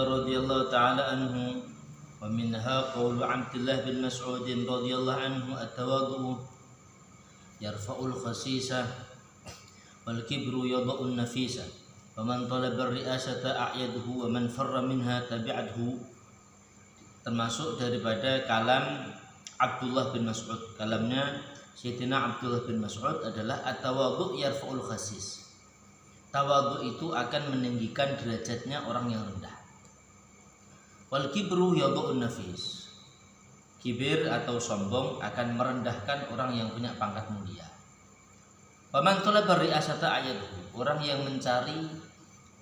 radhiyallahu ta'ala anhu wa minha qaulu Abdullah bin Mas'ud radhiyallahu anhu at-tawadhu yarfa'ul khasisa wal kibru yadha'un nafisa wa man talaba ar-ri'asata a'yaduhu wa man farra minha tabi'athu. Termasuk daripada kalam Abdullah bin Mas'ud. Kalamnya Sayyidina Abdullah bin Mas'ud adalah at-tawadhu yarfa'ul khasis. Tawadhu itu akan meninggikan derajatnya orang yang rendah. Wal kibru yadha'un nafis. Kibir atau sombong akan merendahkan orang yang punya pangkat mulia. Wa man talaba ri'asata ayatuhu. Orang yang mencari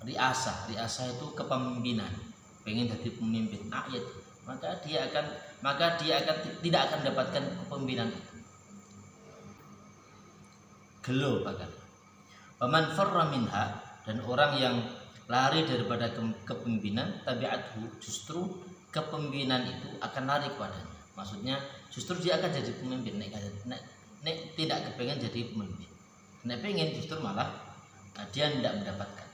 ri'asah itu kepemimpinan, pengen jadi pemimpin ayat, maka dia akan tidak akan dapatkan kepemimpinan itu. Gelo bahkan. Wa man farra minha, dan orang yang lari daripada kepemimpinan tabi'athu, justru kepemimpinan itu akan lari kepadanya. Maksudnya justru dia akan jadi pemimpin. Nek tidak kepengen jadi pemimpin, nek pengen justru malah dia tidak mendapatkan.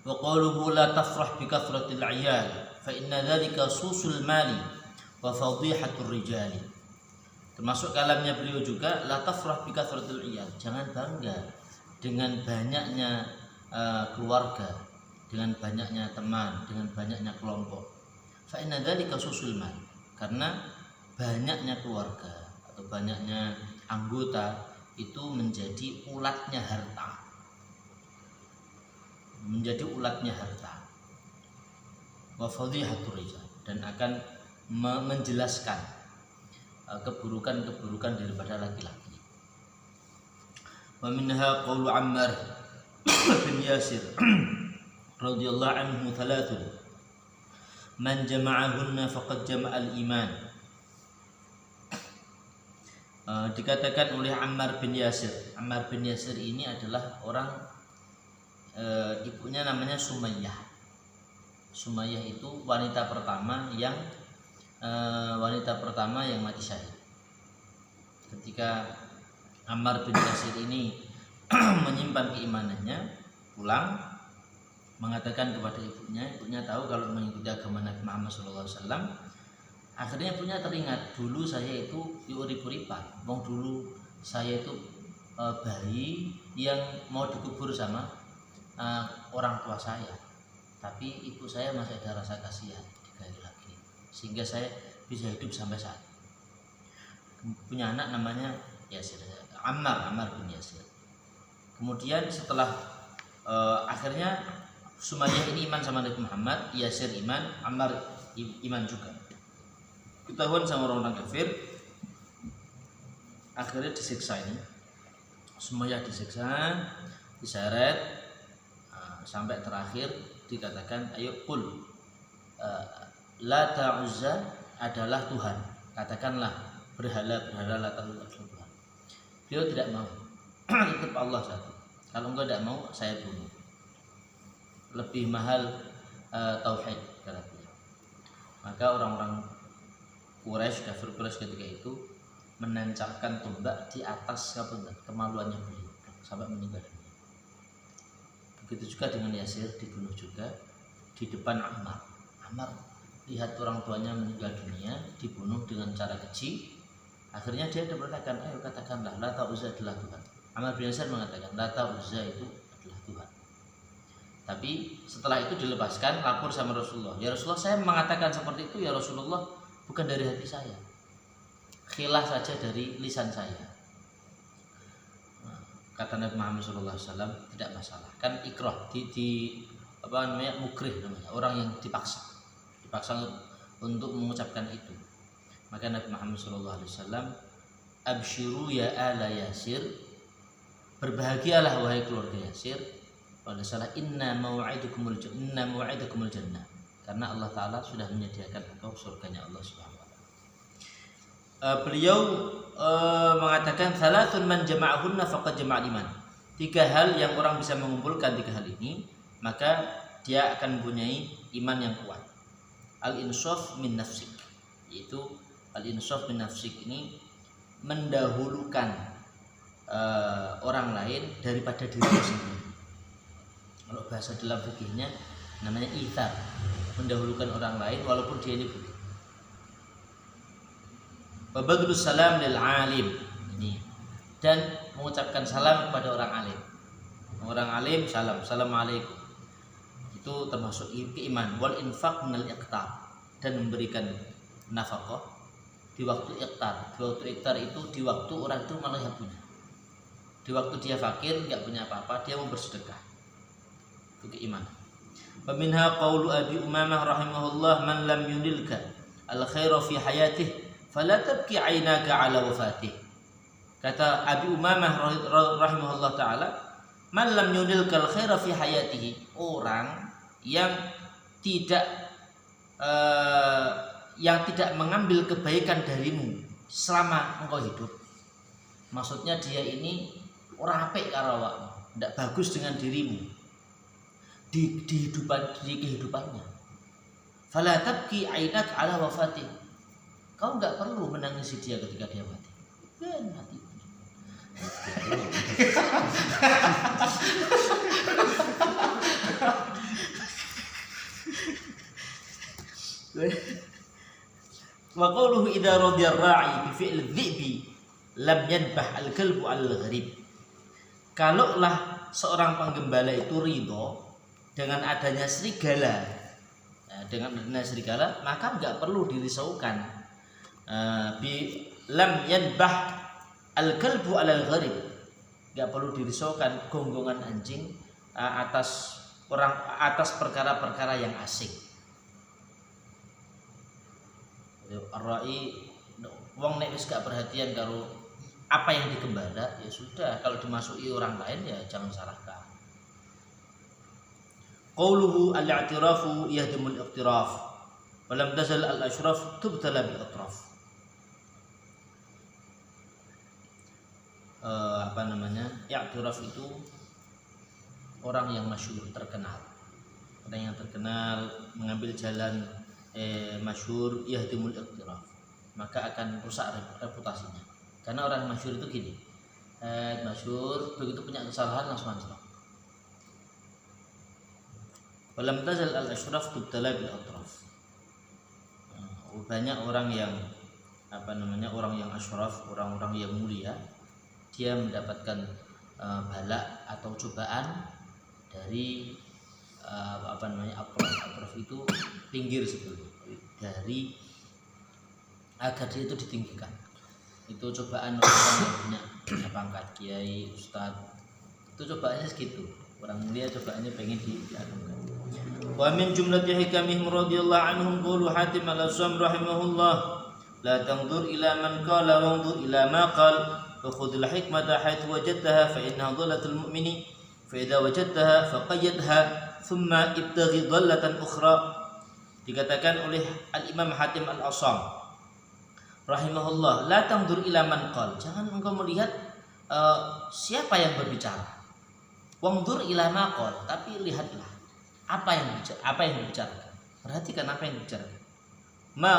Wa qaluhu la tafrah bi kathratil 'iyal fa inna dzalika susul mali wa fadhihatur rijali. Termasuk kalamnya beliau juga la tafrah bi kathratil 'iyal, jangan bangga dengan banyaknya keluarga, dengan banyaknya teman, dengan banyaknya kelompok. Fa inna dzalika susul mali, karena banyaknya keluarga atau banyaknya anggota itu menjadi ulatnya harta. Wa fadhihatur rijal, dan akan menjelaskan keburukan-keburukan daripada laki-laki. Wa minha qaulu Ammar bin Yasir radhiyallahu anhu thalathun man jama'ahunna faqad jama'al iman. Dikatakan oleh Ammar bin Yasir. Ammar bin Yasir ini adalah orang, ibunya namanya Sumayyah. Sumayyah itu wanita pertama yang mati syahid. Ketika Ammar bin Yasir ini menyimpan keimanannya, pulang mengatakan kepada ibunya tahu kalau mengikuti agama Nabi Muhammad SAW. Akhirnya ibunya teringat, dulu saya itu diurip-uripan, dulu saya itu bayi yang mau dikubur sama orang tua saya, tapi ibu saya masih ada rasa kasihan, digali lagi, sehingga saya bisa hidup sampai saat ini. Punya anak namanya Yasir, Ammar bin Yasir. Kemudian setelah akhirnya Sumayyah ini iman sama Nabi Muhammad, Yasir iman, Ammar iman juga. Ketahuan sama orang kafir, akhirnya disiksa ini. Sumayyah disiksa, diseret, sampai terakhir dikatakan, ayo qul Lata Uzza adalah Tuhan, katakanlah berhala Lata Uzza adalah Tuhan. Beliau tidak mau, tetap Allah satu. Kalau engkau tidak mau, saya bunuh. Lebih mahal tauhid, kata beliau. Maka orang-orang Quraisy, kafir Quraisy ketika itu menancapkan tombak di atas kemaluannya beliau sampai meninggal dunia. Begitu juga dengan Yasir, dibunuh juga di depan Ammar. Ammar lihat orang tuanya meninggal dunia, dibunuh dengan cara keji. Akhirnya dia berkatakan, ayo katakanlah Lata Uzza adalah Tuhan. Ammar bin Yasir mengatakan Lata Uzza itu adalah Tuhan. Tapi setelah itu dilepaskan, lapor sama Rasulullah. Ya Rasulullah, saya mengatakan seperti itu ya Rasulullah, bukan dari hati saya, khilaf saja dari lisan saya. Kata Nabi Muhammad SAW, tidak masalah. Kan ikrah mukrih namanya, orang yang dipaksa untuk mengucapkan itu. Maka Nabi Muhammad SAW, absyiru ya ala Yasir, berbahagialah wahai keluarga Yasir. Pada salah inna mau'idukumul jannah, karena Allah Ta'ala sudah menyediakan engkau surganya Allah Subhanahu wa Ta'ala. Beliau mengatakan thalathun man jama'ahunna faqad jama'al iman. 3 hal yang orang bisa mengumpulkan 3 hal ini, maka dia akan mempunyai iman yang kuat. Al-insaf min nafsik, yaitu al-insaf min nafsik ini mendahulukan orang lain daripada diri sendiri. Kalau bahasa dalam fikihnya namanya ithar. mendahulukan orang lain walaupun dia ini buta. Wa badlus salam lil alim, ini, dan mengucapkan salam kepada orang alim. Orang alim salam, assalamualaikum. Itu termasuk keiman. Wal infaq minal iqtar, dan memberikan nafkah di waktu iqtar. Di waktu iqtar itu di waktu orang itu malah yang punya. Di waktu dia fakir, enggak punya apa-apa, dia mau bersedekah. Itu keimanan. Wa minha qaulu Abi Umamah rahimahullah, man lam yunilka al khaira fi hayatihi fala tabki 'ainaka 'ala wafatih. Kata Abi Umamah rahimahullah taala, man lam yunilka al khaira fi hayatihi, orang yang tidak mengambil kebaikan darimu selama engkau hidup. Maksudnya dia ini orang apik karo awakmu, ndak bagus dengan dirimu di kehidupannya. Fala tabki 'ainak 'ala wafatih. Kau enggak perlu menangisi dia ketika dia mati. Ben mati. Wa qawluhu idza radiya ar-ra'i bi fi'l adh-dhi'bi lam yanbah al-kalbu al-gharib. Kalaulah seorang penggembala itu ridho dengan adanya serigala, maka enggak perlu dirisaukan. Bi lam yanbah al-kalbu al-gharib, enggak perlu dirisaukan gonggongan anjing atas perkara-perkara yang asing. Ar-ra'i wong nek wis gak perhatian karo apa yang digembala, ya sudah, kalau dimasuki orang lain ya jangan salahkan. Qauluhu al-i'tirafu yahdimul iqtiraf wa lam tazal al-ashraf tubtala bil atraf. I'tiraf itu orang yang masyhur, terkenal. Orang yang terkenal mengambil jalan masyhur, yahdimul iqtiraf, maka akan rusak reputasinya. Karena orang masyhur itu gini, masyhur begitu punya kesalahan langsung anjlok. Walam tazal al-ashraf tubtala bil atraf. Banyak orang yang orang yang ashraf, orang-orang yang mulia, dia mendapatkan bala atau cobaan dari atraf itu pinggir sebelum dari agar dia itu ditinggikan. Itu cobaan orang yang punya pangkat kiai, ustadz, itu cobaannya segitu. Orang mulia cobaannya pengen diagungkan. Wa min jumlati hikamihim radhiyallahu anhum qulu Hatim al-Azzam rahimahullah, la tanzur ila man qala wanzur ila ma qala wa khudhil hikmata haitsu wajadtaha fa innaha dhalatul mu'mini fa idza wajadtaha faqayyadha thumma ibtaghi dhallatan ukhra. Dikatakan oleh Al-Imam Hatim al-Azzam rahimahullah, la tanzur ila man qala, jangan engkau melihat siapa yang berbicara. Wanzur ila ma qala, tapi lihatlah apa yang dibicarakan. Perhatikan apa yang dibicarakan. Ma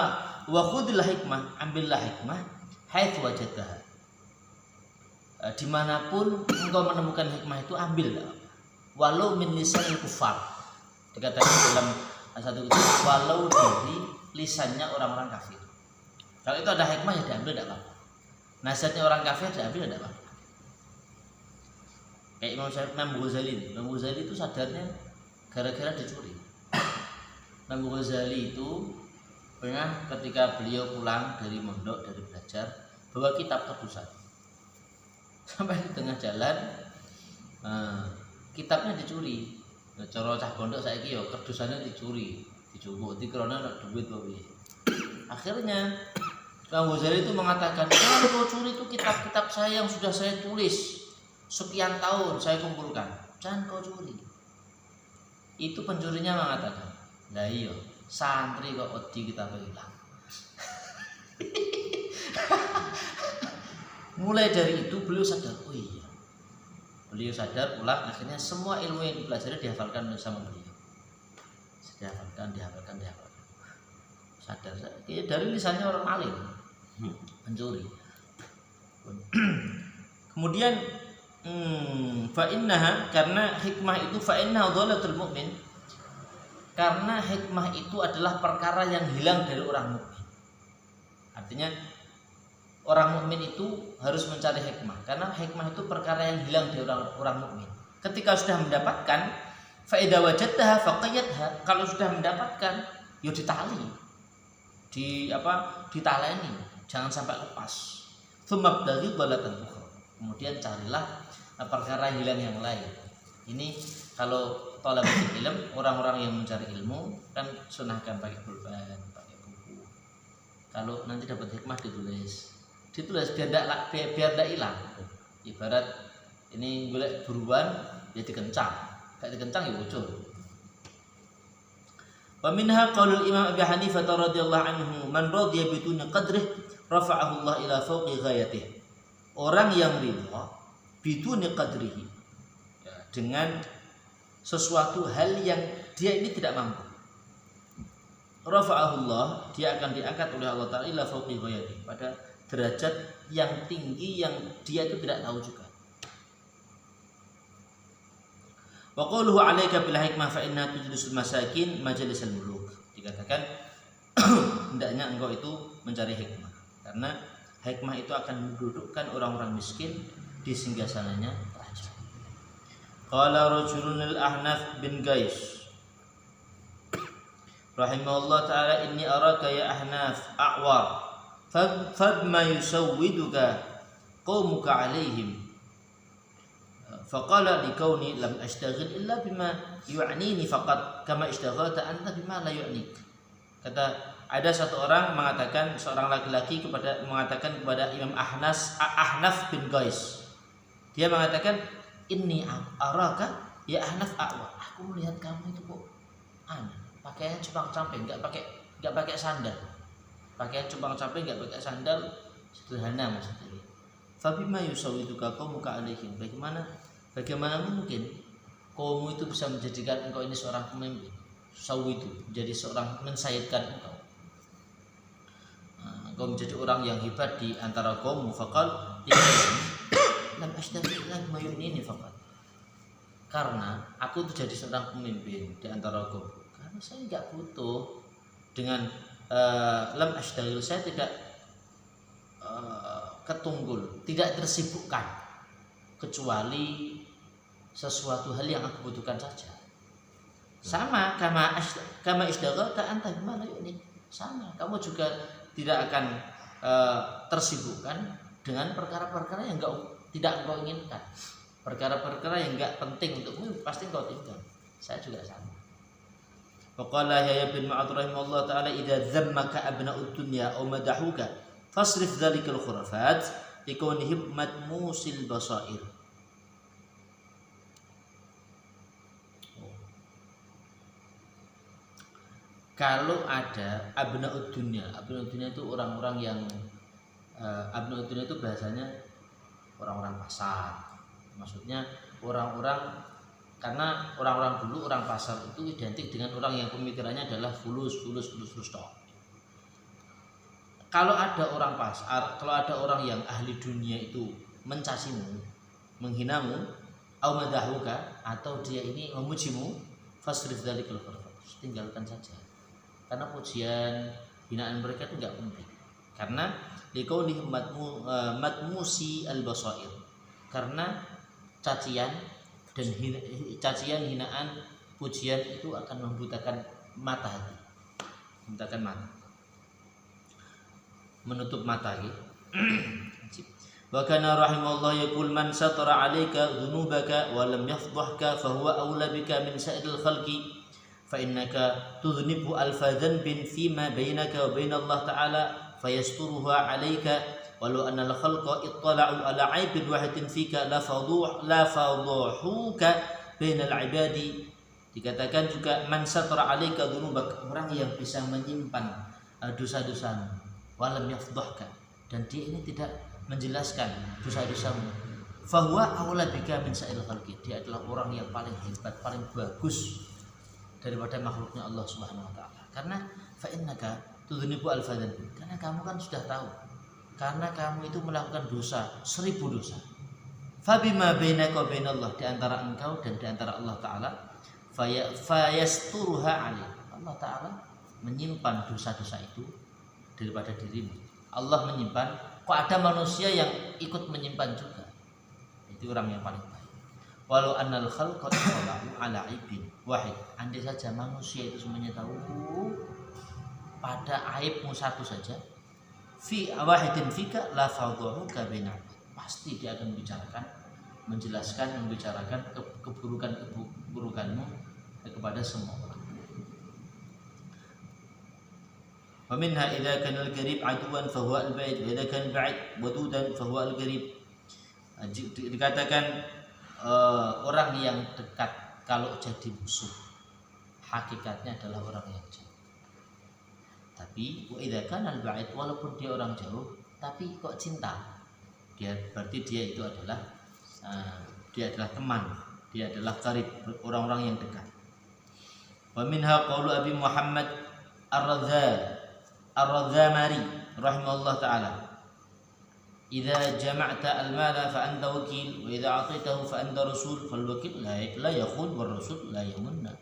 wa khudhil hikmah, ambillah hikmah haitsu wajadtaha. Dimanapun engkau menemukan hikmah itu ambil, walau min lisanil kufar. Dikatakan dalam satu kitab, walau dari lisannya orang-orang kafir. Kalau itu ada hikmah ya diambil, tidak apa-apa. Nasihatnya orang kafir diambil, tidak apa-apa. Kayak Imam Ghazali. Imam Ghazali itu sadarnya gara-gara dicuri. Imam Ghazali itu pernah ketika beliau pulang dari mondok, dari belajar, bawa kitab tebusan. Sampai di tengah jalan kitabnya dicuri. Cara cah pondok saiki yo kerdusannya dicuri, dijupuk dikrona nek duit kok piye. Akhirnya Imam Ghazali itu mengatakan, "Kalau kau curi itu kitab-kitab saya yang sudah saya tulis sekian tahun saya kumpulkan. Jangan kau curi." Itu pencurinya mengatakan, "Lah iya, santri kok wedi kitab hilang." Mulai dari itu beliau sadar, oh iya. Beliau sadar pulang, akhirnya semua ilmu yang dipelajari dihafalkan sama beliau. Dihafalkan. Sadar, dari lisannya orang alim, mencuri. Kemudian fa innaha, karena hikmah itu fa innaha dhalatul mu'min, Karena hikmah itu adalah perkara yang hilang dari orang mukmin. Artinya orang mukmin itu harus mencari hikmah, karena hikmah itu perkara yang hilang dari orang mukmin. Ketika sudah mendapatkan, fa idza wajadtaha faqayyadha, kalau sudah mendapatkan, ya ditaleni, jangan sampai lepas. Tsumma btaghi dhalatan ukhra. Kemudian carilah perkara hilang yang lain. Ini kalau thalabatul ilm, orang-orang yang mencari ilmu kan sunahkan pakai pulpen, pakai buku. Kalau nanti dapat hikmah ditulis biar tidak hilang. Ibarat ini golek buruan ya dikencang, gak dikencang ya bocor. Wa minha qaulul Imam Abi Hanifah radhiyallahu anhu, man radiya biduni qadrih rafa'ahu Allah ila fawqi ghayatih. Orang yang ridha biduni qadrihi, ya, dengan sesuatu hal yang dia ini tidak mampu, rafa'ahu Allah, dia akan diangkat oleh Allah Ta'ala ila fawqi ghayatih, pada derajat yang tinggi yang dia itu tidak tahu juga. Wa qawluhu 'alaika bil hikmah fa inna tujlisul masakin majalisal muluk. Dikatakan hendaknya engkau itu mencari hikmah, karena hikmah itu akan mendudukkan orang-orang miskin di singgasananya raja. Qala rajulun al-Ahnaf bin Qais rahimahullah ta'ala, inni araka ya Ahnaf a'war fadma yusawwiduka qaumuka alaihim. Faqala likauni lam ashtaghil illa bima yu'nini faqat kama ishtaghalta anta bima la yu'nik. Kata ada satu orang mengatakan, seorang laki-laki mengatakan kepada Imam Ahnaf bin Qais. Dia mengatakan, inni araka ya Ahnaf a'wa. Aku melihat kamu itu kok pakaiannya cupang-camping, enggak pakai sandal. Pakaian cupang-camping, enggak pakai sandal, sederhana maksudnya. Fa bima yusawwiduka qaumuka alaihim. Bagaimana mungkin kaummu itu bisa menjadikan engkau ini seorang pemimpin? Sawi itu menjadi seorang, mensayidkan engkau. Engkau menjadi orang yang hebat di antara kaummu. Faqal lam ashtagil illa bima yu'nini faqat. Karena aku itu jadi seorang pemimpin di antara kaum, karena saya enggak butuh dengan lam ashtagil, saya tidak ketunggul, tidak tersibukkan kecuali sesuatu hal yang aku butuhkan saja. Sama kama ishtaghalta anta bima la yu'nik. Sama, kamu juga tidak akan tersibukkan dengan perkara-perkara yang tidak engkau inginkan. Perkara-perkara yang enggak penting untukmu pasti engkau tinggal. Saya juga sama. Faqala Yahya bin Ma'ad rahimahullah ta'ala, idza dhammaka abna'ud dunya aw madahuka fasrif dhalikal khurafat likaunihim matmusil basair. Kalau ada abna'ud dunya itu orang-orang yang abna'ud dunya itu bahasanya orang-orang pasar. Maksudnya orang-orang, karena orang-orang dulu orang pasar itu identik dengan orang yang pemikirannya adalah fulus tok. Kalau ada orang pasar, kalau ada orang yang ahli dunia itu mencacimu, menghinamu, au madahuka, atau dia ini memujimu, fasrif dzalikal khurafat, tinggalkan saja. Karena pujian, hinaan mereka itu enggak penting. Karena likaunihim matmusi al-basair. Karena cacian dan hinaan, pujian itu akan membutakan mata hati. Membutakan mata. Menutup mata gitu. Wa kana rahimahullah yaqul man satara 'alaika dhunubaka wa lam yafdhahka fa huwa awla bika min sa'iril khalqi fa innaka tudhnibu alfa dhanbin fima bainaka wa bain Allah ta'ala fayasturuha 'alaika walau anna al-khalqa ittala'u 'ala 'aibin wahidin fika la fadhuhuka bainal 'ibadi. Dikatakan juga man satara 'alaika dhunubaka, orang yang bisa menyimpan dosa-dosamu, walam yafdhahka, dan dia ini tidak menjelaskan dosa-dosamu, fahuwa aula bika min sa'il khalqi, dia adalah orang yang paling hebat, paling bagus daripada makhluknya Allah Subhanahu wa taala. Karena fa innaka tudhnibu alfadan, karena kamu kan sudah tahu, karena kamu itu melakukan dosa 1000 dosa. Fa bima bainaka wa bainallah, di antara engkau dan di antara Allah taala, fayasturuha alaih. Allah Ta'ala menyimpan dosa-dosa itu daripada dirimu. Allah menyimpan. Kok ada manusia yang ikut menyimpan juga? Itu orang yang paling baik. Walau annal khalqa ala aibin wahid. Andai saja manusia itu semuanya tahu pada aibmu satu saja, fi wahidin fika la fadhuka baina, pasti dia akan membicarakan keburukanmu kepada semua orang. Wa minha idza kana al-qarib aduwan fa huwa al-ba'id wa idza kana al-ba'id wadudan fa huwa al-qarib. Dikatakan orang yang dekat kalau jadi musuh hakikatnya adalah orang yang jauh. Tapi wa idza kana al-ba'id, walaupun dia orang jauh tapi kok cinta, dia berarti dia itu adalah teman, dia adalah qarib, orang-orang yang dekat. Wa minha qaulu Abi Muhammad Ar-Radhamari rahimahullah taala, idza jama'ta al-mala fa anta wakil wa idza 'ataitahu fa anta rasul fal wakil la yakhun war rasul la yamunna.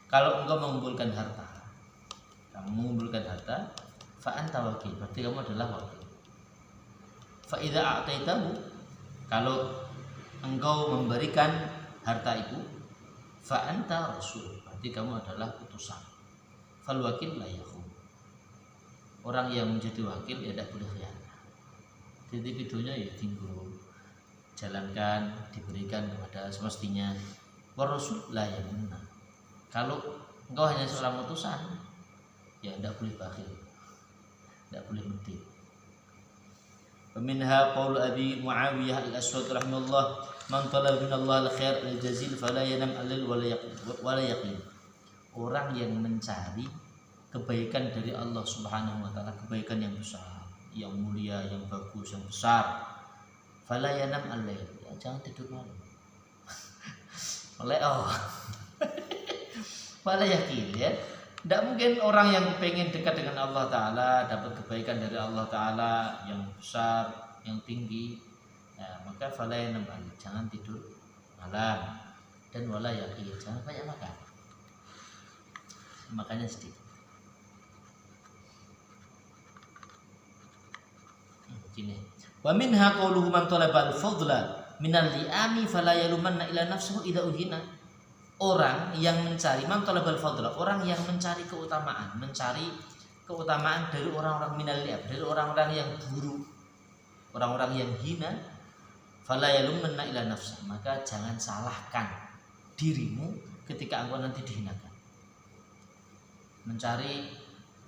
Kalau engkau mengumpulkan harta, fa anta wakil, berarti kamu adalah wakil. Fa idza 'ataitahu, kalau engkau memberikan harta itu, fa anta rasul, berarti kamu adalah utusan. Fal wakil la yakhun, orang yang menjadi wakil ya tidak boleh khianat. Titik videonya ya tinggal jalankan, diberikan kepada semestinya. Wa rasul la yamunna, kalau engkau hanya seorang utusan ya tidak boleh bakhil, tidak boleh medit. Minha qaul Abi Muawiyah al-Aswad rahimahullah, man talaba min Allah al-khair al-jazil fala yanam al-lail wala yaqin. Orang yang mencari kebaikan dari Allah Subhanahu wa taala, kebaikan yang besar, yang mulia, yang bagus, yang besar, fala yanam al-lail, ya, jangan tidur malam. Wala yaqin, ya. Tidak mungkin orang yang pengen dekat dengan Allah Ta'ala, dapat kebaikan dari Allah Ta'ala yang besar, yang tinggi, ya, maka fala yanam al-lail, jangan tidur malam. Dan wala yaqin, jangan banyak makan, makannya sedikit. Gini. Wa minha qauluhu man talaba al-fadla minal li'ami fala yalumanna ila nafsihi idza uhina. Orang yang mencari, man talabal fadla, orang yang mencari keutamaan dari orang-orang minal li'ab, dari orang-orang yang buruk, orang-orang yang hina, fala yalumanna ila nafsihi, maka jangan salahkan dirimu ketika engkau nanti dihinakan. Mencari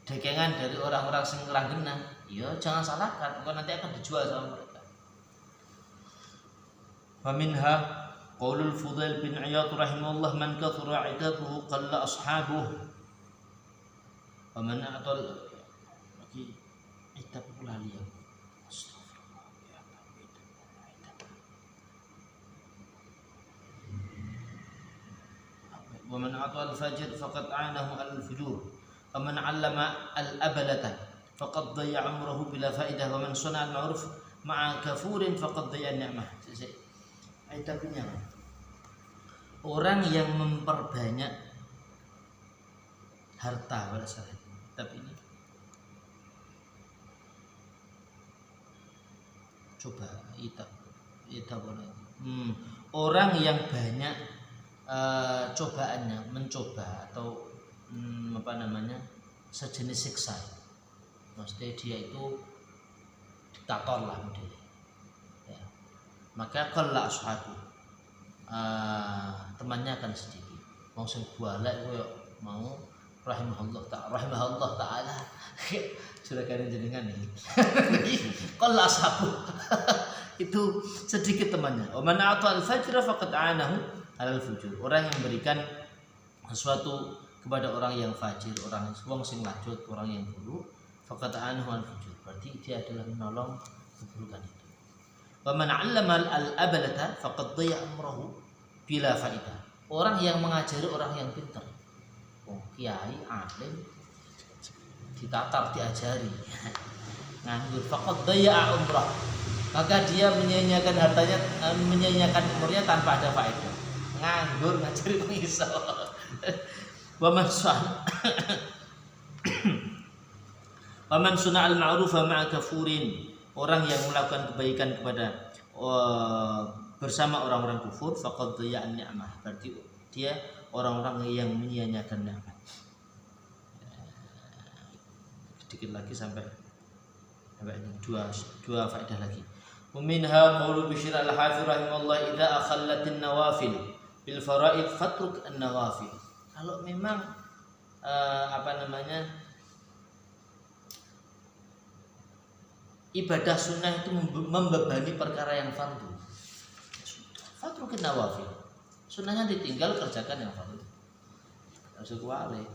dekengan dari orang-orang sing ranggena, ya jangan salahkan, engkau nanti akan dijual sama mereka. Wa minha qaulul Fudail bin Iyad rahimahullah, man kathura 'idabuhu qalla ashabuhu wa man atal lagi idab lali. Wa man atal fajr faqad a'anahu al-fujur wa man 'allama al-abalata faqad dhayya 'umrahu bila fa'idah wa man sana'a al-'urf ma'a kafurin faqad dhayya ni'mah. Idabnya orang yang memperbanyak harta pada saat itu. Tapi ini coba orang yang banyak cobaannya, mencoba atau sejenis siksa. Maksudnya dia itu diktator lah modelnya. Ya. Maka qalla ashabu, temannya akan sedikit. Mau sing bualek koyo mau rahimahullah taala sudah kalian jenengan nih. Qalla ashabu itu sedikit temannya. Wa man a'ta al-fajra faqad a'anahu 'alal fujur. Orang yang memberikan sesuatu kepada orang yang fajir, orang sing lanjut, orang yang buruk, faqad a'anahu 'alal fujur, berarti dia adalah menolong keburukan itu. Wa man 'allama al-abalata faqad dhayya amrahu bila faidah. Orang yang mengajari orang yang pintar, kiai, alim, ditatar, diajari, nganggur, faqad dhayya umrah, maka dia menyia-nyiakan hartanya, menyia-nyiakan umurnya tanpa ada faedah. nganggur ngajari wong iso. Wa man suna'al ma'rufa ma'a kafurin, orang yang melakukan kebaikan kepada bersama orang-orang kufur, faqad dhaya'a ni'mah, berarti dia orang-orang yang menyia-nyiakan nikmat. Sedikit lagi sampai dua faedah lagi. Minha qaulu Bishr al-Hafiz rahimahullah, idza akhallatin nawafil bil faraid fatruk an-nawafil. Kalau memang ibadah sunnah itu membebani perkara yang fardu, fatrukin nawafil, sunnahnya ditinggal, kerjakan yang fardu. Masuk wale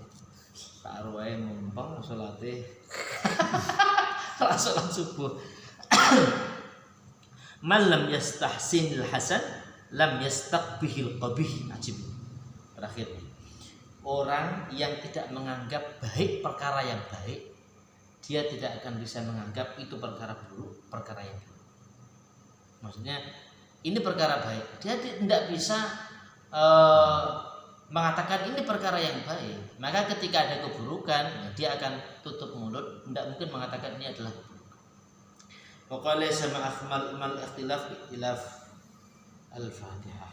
Pak Arwae mumpeng sholatnya sholat subuh. Man lam yastahsinil hasan lam yastaqbihil qabih. Ajib. Terakhir, orang yang tidak menganggap baik perkara yang baik, dia tidak akan bisa menganggap itu perkara buruk, perkara yang buruk. Maksudnya ini perkara baik, dia tidak bisa mengatakan ini perkara yang baik. Maka ketika ada keburukan, dia akan tutup mulut, tidak mungkin mengatakan ini adalah keburukan. Waqala sama akmal mal ikhtilaf al-Fatihah.